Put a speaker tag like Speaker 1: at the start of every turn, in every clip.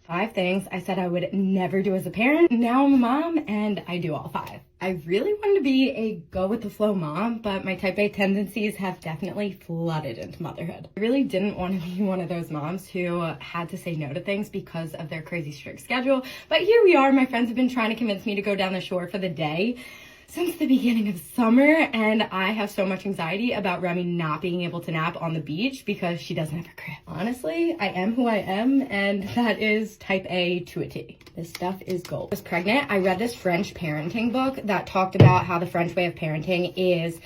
Speaker 1: 5 things I said I would never do as a parent. Now I'm a mom and I do all 5. I really wanted to be a go with the flow mom, but my type A tendencies have definitely flooded into motherhood. I really didn't want to be one of those moms who had to say no to things because of their crazy strict schedule. But here we are. My friends have been trying to convince me to go down the shore for the day since the beginning of summer, and I have so much anxiety about Remy not being able to nap on the beach because she doesn't have a crib. Honestly, I am who I am, and that is type A to a T. This stuff is gold. I was pregnant. I read this French parenting book that talked about how the French way of parenting is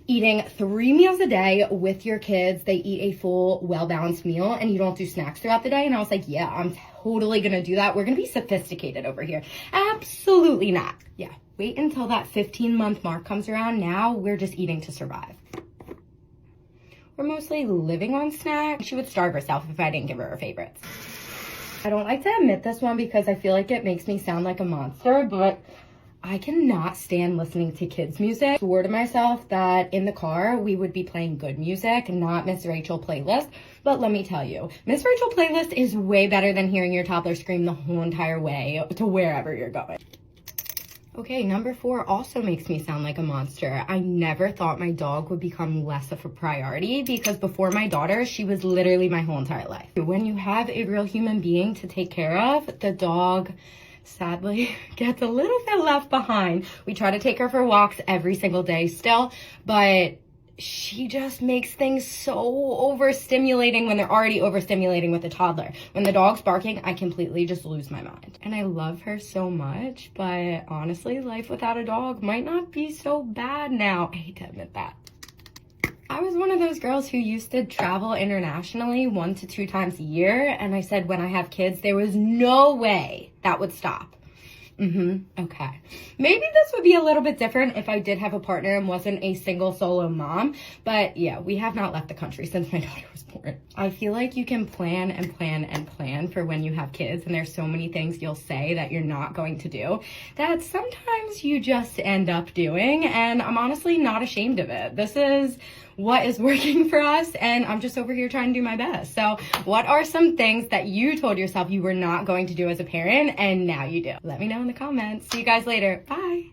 Speaker 1: eating 3 meals a day with your kids. They eat a full, well-balanced meal, and you don't do snacks throughout the day. And I was like, yeah, I'm totally gonna do that. We're gonna be sophisticated over here. Absolutely not. Yeah, wait until that 15-month mark comes around. Now we're just eating to survive. We're mostly living on snacks. She would starve herself if I didn't give her her favorites. I don't like to admit this one because I feel like it makes me sound like a monster, but I cannot stand listening to kids' music. I swore to myself that in the car we would be playing good music, not Miss Rachel playlist. But let me tell you, Miss Rachel playlist is way better than hearing your toddler scream the whole entire way to wherever you're going. Okay, number 4 also makes me sound like a monster. I never thought my dog would become less of a priority because before my daughter, she was literally my whole entire life. When you have a real human being to take care of, the dog sadly gets a little bit left behind. We try to take her for walks every single day still, but she just makes things so overstimulating when they're already overstimulating with a toddler. When the dog's barking, I completely just lose my mind. And I love her so much, but honestly, life without a dog might not be so bad now. I hate to admit that. I was one of those girls who used to travel internationally 1 to 2 times a year, and I said when I have kids, there was no way that would stop. Okay. Maybe this would be a little bit different if I did have a partner and wasn't a single solo mom, but yeah, we have not left the country since my daughter was born. I feel like you can plan and plan and plan for when you have kids, and there's so many things you'll say that you're not going to do that sometimes you just end up doing, and I'm honestly not ashamed of it. This is what is working for us, and I'm just over here trying to do my best. So what are some things that you told yourself you were not going to do as a parent and now you do? Let me know in the comments. See you guys later. Bye.